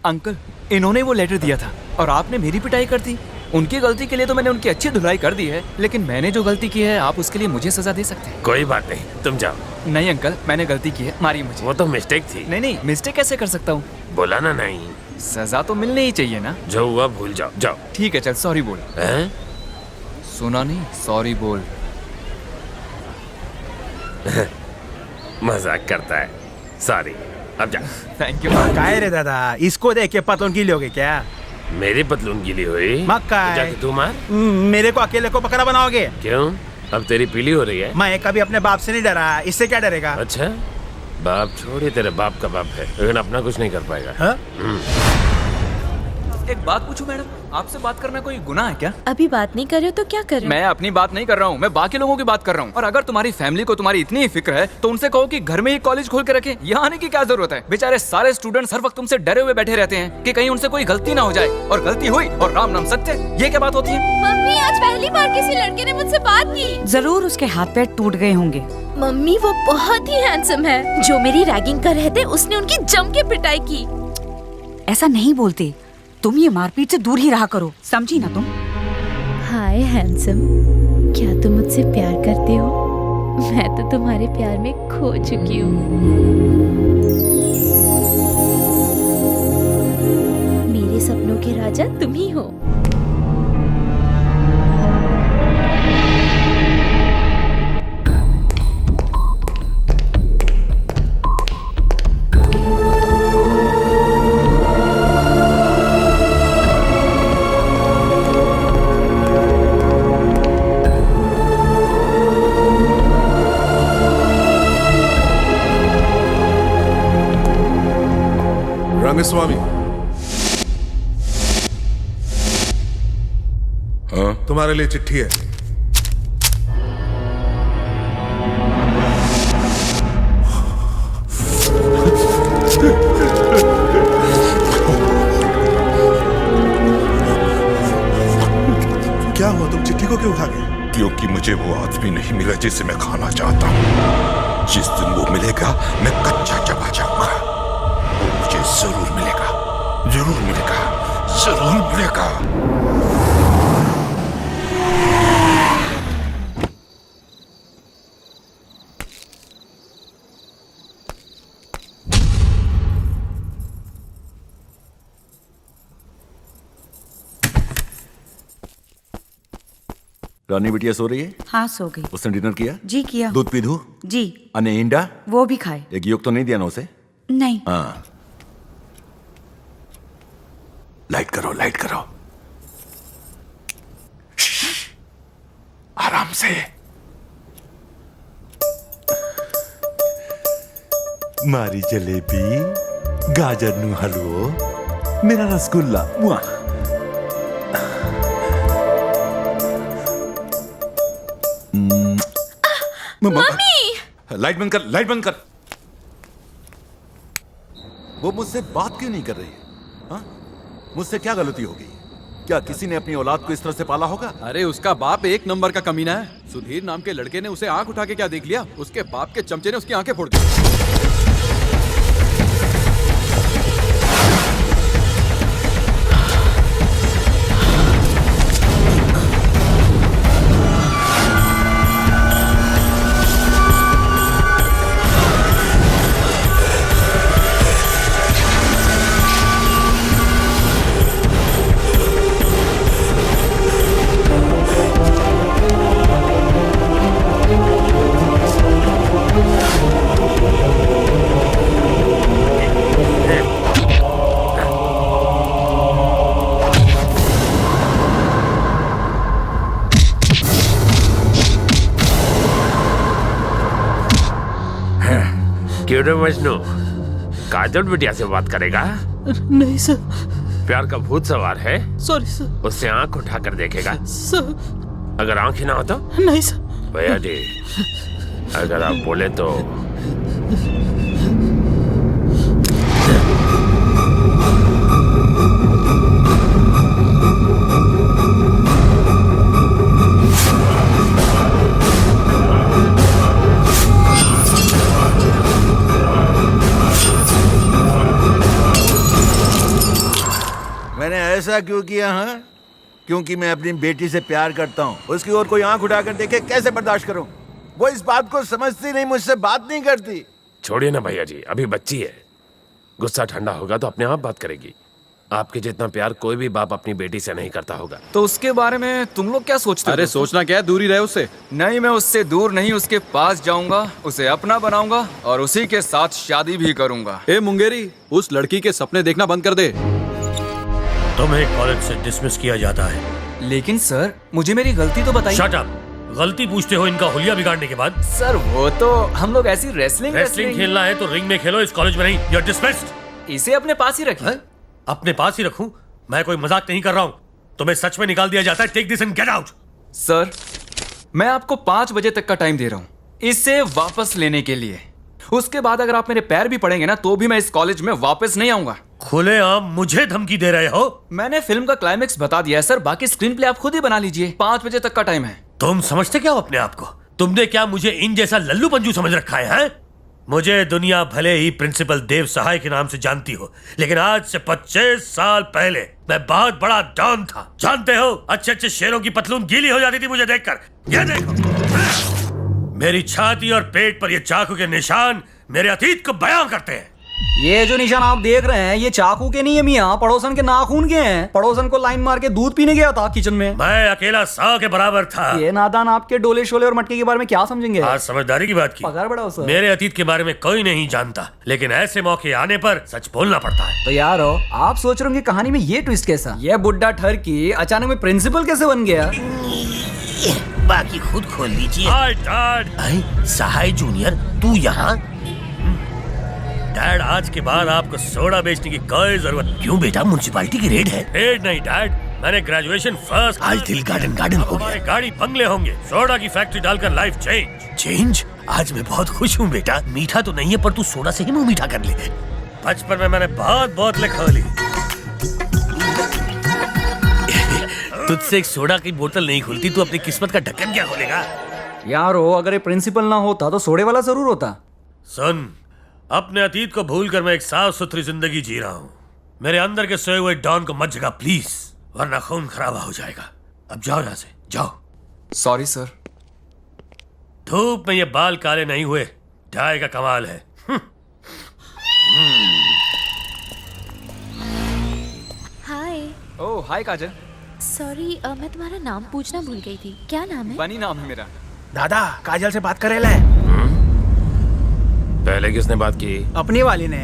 Uncle, इन्होंने वो letter दिया था और आपने मेरी पिटाई कर दी। उनकी गलती के लिए तो मैंने उनकी अच्छी धुलाई कर दी है, लेकिन मैंने जो गलती की है आप उसके लिए मुझे सजा दे सकते हैं। कोई बात नहीं, तुम जाओ। नहीं अंकल, मैंने गलती की है, मारिए मुझे। वो तो मिस्टेक थी। नहीं, मिस्टेक कैसे कर सकता हूँ? बोला ना नहीं। सजा तो मिलनी ही चाहिए ना। जो हुआ भूल जाओ, जाओ। ठीक है, चल सॉरी बोल। हैं? सुना नहीं? सॉरी बोल। मजाक करता है। सॉरी, अब जा। Thank you. काय रे दादा, इसको देख के पतलों गीली हो गई क्या? मेरी पतलून गीली हुई? मक्का है। जाके तू मार। मेरे को अकेले को बकरा बनाओगे? क्यों? अब तेरी पीली हो रही है? मैं कभी अपने बाप से नहीं डरा, इससे क्या डरेगा? अच्छा, बाप छोड़े, तेरे बाप का बाप है, लेकिन अपना कुछ नहीं कर पाएगा। हाँ? एक बात पूछूं मैडम, आपसे बात करना कोई गुनाह है क्या? अभी बात नहीं कर रहे हो तो क्या कर रहे हो? मैं अपनी बात नहीं कर रहा हूँ, मैं बाकी लोगों की बात कर रहा हूँ। और अगर तुम्हारी फैमिली को तुम्हारी इतनी ही फिक्र है तो उनसे कहो कि घर में ही कॉलेज खोल के रखें। यहाँ आने की क्या जरूरत है? बेचारे सारे स्टूडेंट्स हर वक्त तुमसे डरे हुए बैठे रहते हैं कि कहीं उनसे कोई गलती ना हो जाए, और गलती हुई और राम नाम सत्य। ये क्या बात होती है? मम्मी, आज पहली बार किसी लड़के ने मुझसे बात की। जरूर उसके हाथ पैर टूट गए होंगे। मम्मी, वो बहुत ही हैंडसम है। जो मेरी रैगिंग कर रहे थे उसने उनकी जम के पिटाई की। ऐसा नहीं बोलते, तुम ये मारपीट से दूर ही रहा करो, समझी ना तुम? हाय हैंडसम, क्या तुम मुझसे प्यार करते हो? मैं तो तुम्हारे प्यार में खो चुकी हूँ। मेरे सपनों के राजा तुम ही हो। स्वामी, हाँ? तुम्हारे लिए चिट्ठी है। क्या हुआ, तुम चिट्ठी को क्यों उठा गए? क्योंकि मुझे वो आदमी नहीं मिला जिसे मैं खाना चाहता हूँ। जिस दिन वो मिलेगा मैं कच्चा चबा जाऊंगा। मुझे जरूर मिलेगा, जरूर मिलेगा, जरूर मिलेगा। रानी बिटिया सो रही है? हाँ, सो गई। उसने डिनर किया? जी किया। दूध पी दूं? जी। अने इंडा? वो भी खाए। एक योग तो नहीं दिया ना उसे? नहीं। हाँ, लाइट करो, लाइट करो। आराम से। मारी जलेबी, गाजर नु हलवो, मेरा रसगुल्ला। मम्मी! लाइट बंद कर, लाइट बंद कर। वो मुझसे बात क्यों नहीं कर रही है? हाँ? मुझसे क्या गलती हो गई? क्या किसी ने अपनी औलाद को इस तरह से पाला होगा? अरे उसका बाप एक नंबर का कमीना है। सुधीर नाम के लड़के ने उसे आंख उठा के क्या देख लिया, उसके बाप के चमचे ने उसकी आंखें फोड़ दी। क्यों रे मजनू, काजल बिटिया से बात करेगा? नहीं सर। प्यार का भूत सवार है? Sorry sir. उससे आंख उठा कर देखेगा? सर। अगर आंख ही ना हो तो? नहीं सर। भैया जी, अगर आप बोले तो। ऐसा क्यों किया? हाँ, क्योंकि मैं अपनी बेटी से प्यार करता हूँ। उसकी ओर कोई आंख उठाकर देखे कैसे बर्दाश्त करूँ? वो इस बात को समझती नहीं, मुझसे बात नहीं करती। छोड़िए ना भैया जी, अभी बच्ची है, गुस्सा ठंडा होगा तो अपने आप बात करेगी। आपके जितना प्यार कोई भी बाप अपनी बेटी से नहीं करता होगा। तो उसके बारे में तुम लोग क्या सोचते हो? अरे सोचना क्या है, दूर ही रहे उससे। नहीं, मैं उससे दूर नहीं, उसके पास जाऊंगा, उसे अपना बनाऊंगा और उसी के साथ शादी भी करूंगा। ए मुंगेरी, उस लड़की के सपने देखना बंद कर दे। तुम्हें कॉलेज से डिसमिस किया जाता है। लेकिन सर, मुझे मेरी गलती तो बताइए। Shut up! गलती पूछते हो इनका हुलिया बिगाड़ने के बाद? सर वो तो हम लोग ऐसी रेसलिंग खेलना है तो रिंग में खेलो, इस कॉलेज में नहीं। You are dismissed. इसे अपने पास ही रखिए। अपने पास ही रखूं? मैं कोई मजाक नहीं कर रहा हूं। तुम्हें सच में निकाल दिया जाता है। Take this and get out. Sir, मैं आपको 5 बजे तक का टाइम दे रहा हूँ इसे वापस लेने के लिए। उसके बाद अगर आप मेरे पैर भी पड़ेंगे ना तो भी मैं इस कॉलेज में वापस नहीं आऊंगा। खुलेआम मुझे धमकी दे रहे हो? मैंने फिल्म का क्लाइमेक्स बता दिया है सर, बाकी स्क्रीन प्ले आप खुद ही बना लीजिए। 5 बजे तक का टाइम है। तुम समझते क्या हो अपने आप को? तुमने क्या मुझे इन जैसा लल्लू पंजू समझ रखा है? मुझे दुनिया भले ही प्रिंसिपल देव सहाय के नाम से जानती हो, लेकिन आज से 25 साल पहले मैं बहुत बड़ा डॉन था। जानते हो, अच्छे अच्छे शेरों की पतलून गीली हो जाती थी मुझे देखकर। ये देखो, मेरी छाती और पेट पर ये चाकू के निशान मेरे अतीत को बयां करते हैं। ये जो निशान आप देख रहे हैं ये चाकू के नहीं है मियाँ, पड़ोसन के नाखून के हैं। पड़ोसन को लाइन मार के दूध पीने गया था किचन में। मैं अकेला 100 के बराबर था। ये नादान आपके डोले शोले और मटके के बारे में क्या समझेंगे? आज समझदारी की बात की। पगार बढ़ाओ सर। मेरे अतीत के बारे में कोई नहीं जानता, लेकिन ऐसे मौके आने पर सच बोलना पड़ता है। तो यार आप सोच रहे होंगे कहानी में ये ट्विस्ट कैसा? ये बुड्ढा ठरकी अचानक में प्रिंसिपल कैसे बन गया? बाकी खुद खोल लीजिए। सहाय जूनियर, तू यहाँ? डैड, आज के बाद आपको सोडा बेचने की कोई जरूरत। क्यों बेटा, म्युनिसिपैलिटी की रेड है? रेड नहीं डैड, मैंने ग्रेजुएशन फर्स्ट। आज दिल गार्डन गार्डन हो गया। गाड़ी बंगले होंगे, सोडा की फैक्ट्री डालकर लाइफ चेंज। आज मैं बहुत खुश हूँ बेटा। मीठा तो नहीं है पर तू सोडा से ही मुंह मीठा कर ले। बचपन में मैंने बहुत बोतलें खोली। तुझसे एक सोडा की बोतल नहीं खुलती, तू अपनी किस्मत का ढक्कन क्या खोलेगा? यार अगर ये प्रिंसिपल ना होता तो सोडे वाला जरूर होता। सुन, अपने अतीत को भूलकर मैं एक साफ सुथरी जिंदगी जी रहा हूँ। मेरे अंदर के सोए हुए डॉन को मत जगा प्लीज, वरना खून खराबा हो जाएगा। अब जाओ यहाँ से, जाओ। Sorry sir. धूप में ये बाल काले नहीं हुए, डाई का कमाल है। हाय। ओह हाय काजल। सॉरी, मैं तुम्हारा नाम पूछना भूल गई थी। क्या नाम है? बनी नाम है मेरा। दादा काजल से बात करेला है। पहले किसने बात की? अपनी वाली ने।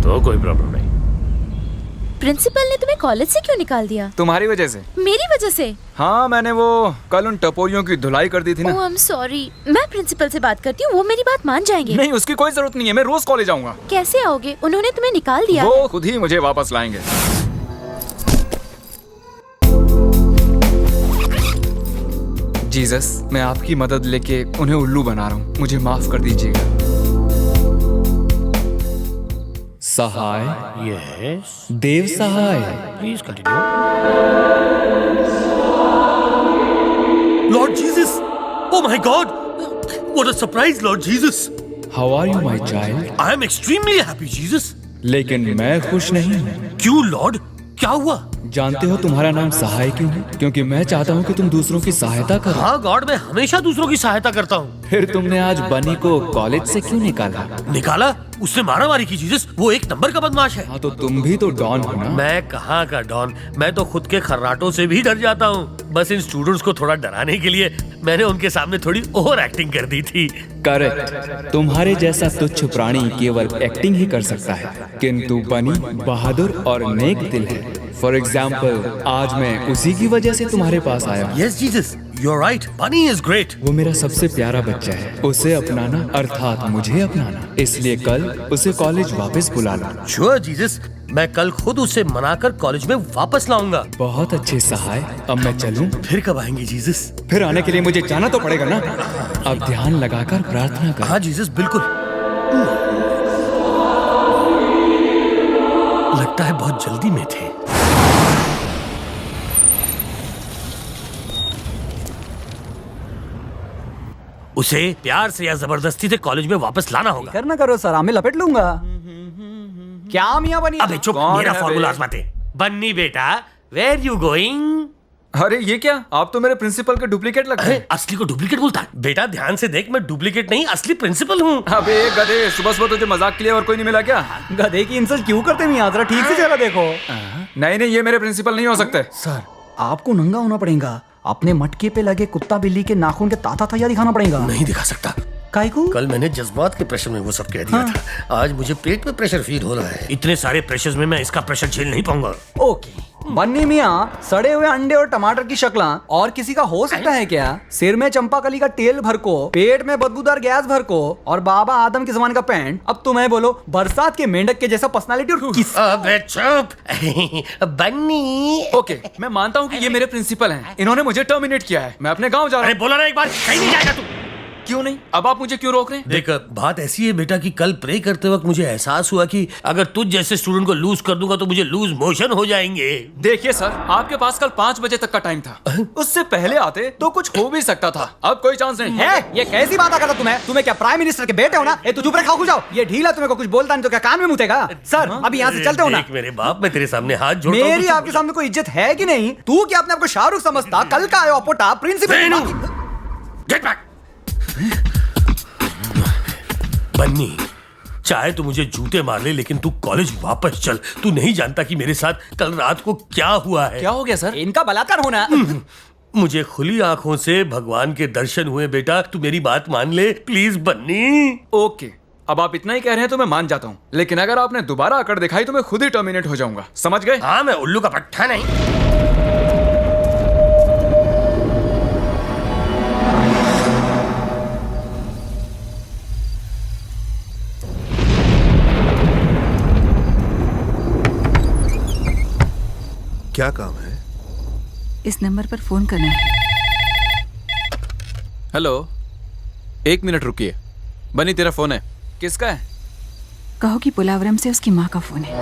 तो कोई प्रॉब्लम नहीं। प्रिंसिपल ने तुम्हें कॉलेज से क्यों निकाल दिया? तुम्हारी वजह से। मेरी वजह से? हाँ, मैंने वो कल उन टपोरियों की धुलाई कर दी थी ना। ओह आई एम सॉरी। मैं प्रिंसिपल से बात करती हूँ, वो मेरी बात मान जाएंगे। नहीं, उसकी कोई जरूरत नहीं है, मैं रोज कॉलेज आऊंगा। कैसे आओगे? उन्होंने तुम्हें निकाल दिया। वो खुद ही मुझे वापस लाएंगे। जीसस, मैं आपकी मदद लेके उन्हें उल्लू बना रहा हूँ, मुझे माफ कर दीजिएगा। Sahay, yes Dev Sahay, please continue. Lord Jesus, oh my God, what a surprise Lord Jesus. How are you my child? I am extremely happy Jesus. लेकिन मैं खुश नहीं हूँ। क्यों लॉर्ड, क्या हुआ? जानते हो तुम्हारा नाम सहाय क्यों है? क्योंकि मैं चाहता हूँ कि तुम दूसरों की सहायता करो। हाँ गॉड, मैं हमेशा दूसरों की सहायता करता हूँ। फिर तुमने आज बनी को कॉलेज से क्यों निकाला? निकाला? उसने मारा मारी की जीसस, वो एक नंबर का बदमाश है। हाँ तो तुम भी तो डॉन हो ना? मैं कहाँ का डॉन, मैं तो खुद के खर्राटों से भी डर जाता हूँ। बस इन स्टूडेंट्स को थोड़ा डराने के लिए मैंने उनके सामने थोड़ी ओवर एक्टिंग कर दी थी। करेक्ट, तुम्हारे जैसा तुच्छ प्राणी केवल एक्टिंग ही कर सकता है, किंतु बनी बहादुर और नेक दिल है। फॉर एग्जाम्पल, आज मैं उसी की वजह से तुम्हारे पास आया हूँ। Yes Jesus, you are right, Bunny is great. वो मेरा सबसे प्यारा बच्चा है, उसे अपनाना अर्थात मुझे अपनाना। इसलिए कल उसे कॉलेज वापस बुला ला। श्योर जीसस, मैं कल खुद उसे मनाकर कॉलेज में वापस लाऊंगा। बहुत अच्छे सहाय, अब मैं चलूं? फिर कब आएंगे जीसस? फिर आने के लिए मुझे जाना तो पड़ेगा ना। अब ध्यान लगाकर प्रार्थना कर। हाँ जीसस, बिल्कुल। लगता है बहुत जल्दी में थे। उसे प्यार से या जबरदस्ती से कॉलेज में वापस लाना होगा। करना करो सर, मैं लपेट लूंगा। क्या मियाँ बनी? अबे चुप, मेरा फॉर्मूला आजमाते। बन्नी बेटा, वेयर यू गोइंग? अरे ये क्या, आप तो मेरे प्रिंसिपल के डुप्लीकेट लगते हैं। असली को डुप्लीकेट बोलता है? बेटा ध्यान से देख, मैं डुप्लीकेट नहीं असली प्रिंसिपल हूँ। अबे गधे, सुबह सुबह तुझे मजाक के लिए और कोई नहीं मिला क्या? गधे की इंसल्ट क्यों करते मियां? जरा ठीक से चला देखो। नहीं नहीं, ये मेरे प्रिंसिपल नहीं हो सकते। सर आपको नंगा होना पड़ेगा, अपने मटके पे लगे कुत्ता बिल्ली के नाखून के ताता तैया दिखाना पड़ेगा। नहीं दिखा सकता। काहे को? कल मैंने जज्बात के प्रेशर में वो सब कह दिया था। आज मुझे पेट में प्रेशर फील हो रहा है। इतने सारे प्रेशर्स में मैं इसका प्रेशर झेल नहीं पाऊंगा। ओके बन्नी मियाँ, सड़े हुए अंडे और टमाटर की शक्ल और किसी का हो सकता है क्या? सिर में चंपाकली का तेल भर को, पेट में बदबूदार गैस भर को और बाबा आदम के जमाने का पैंट। अब तुम्हें बोलो बरसात के मेंढक के जैसा पर्सनालिटी और किस। अबे चुप बन्नी। ओके, मैं मानता हूँ कि ये मेरे प्रिंसिपल हैं। इन्होंने मुझे टर्मिनेट किया है। मैं अपने गाँव जा रहा हूँ। अरे बोला ना एक बार, कहीं नहीं जाएगा तू। क्यों नहीं? अब आप मुझे क्यों रोक रहे हैं? देख बात ऐसी है बेटा कि कल प्रे करते वक्त मुझे एहसास हुआ कि अगर तुझ जैसे स्टूडेंट को लूज कर दूंगा तो मुझे लूज मोशन हो जाएंगे। देखिए सर, आपके पास कल 5 बजे तक का टाइम था। उससे पहले आते तो कुछ हो भी सकता था। अब कोई चांस नहीं है। ये कैसी बात करता तुम्हें क्या प्राइम मिनिस्टर के बेटे हो ना? तू चुप रहे, खाओ जाओ। ये ढीला तुम्हें को कुछ बोलता नहीं तो क्या कान में मुतेगा? सर अभी यहाँ से चलते हो ना। देख मेरे बाप, मैं तेरे सामने हाथ जोड़ता हूं। मेरी आपके सामने कोई इज्जत है कि नहीं? तू क्या अपने आपको शाहरुख समझता? कल का आयो पोटा प्रिंसिपल। Get back. बन्नी, चाहे तू मुझे जूते मार ले लेकिन तू कॉलेज वापस चल। तू नहीं जानता कि मेरे साथ कल रात को क्या हुआ है। क्या हो गया सर? इनका बलात्कार होना। मुझे खुली आंखों से भगवान के दर्शन हुए बेटा। तू मेरी बात मान ले प्लीज बन्नी। ओके, अब आप इतना ही कह रहे हैं तो मैं मान जाता हूँ, लेकिन अगर आपने दोबारा आकर दिखाई तो मैं खुद ही टर्मिनेट हो जाऊंगा। समझ गए? हाँ, मैं उल्लू का पट्टा नहीं। क्या काम है? इस नंबर पर फोन करना है। हेलो, 1 मिनट रुकिए। बनी तेरा फोन है। किसका है? कहो कि पुलावरम से उसकी माँ का फोन है।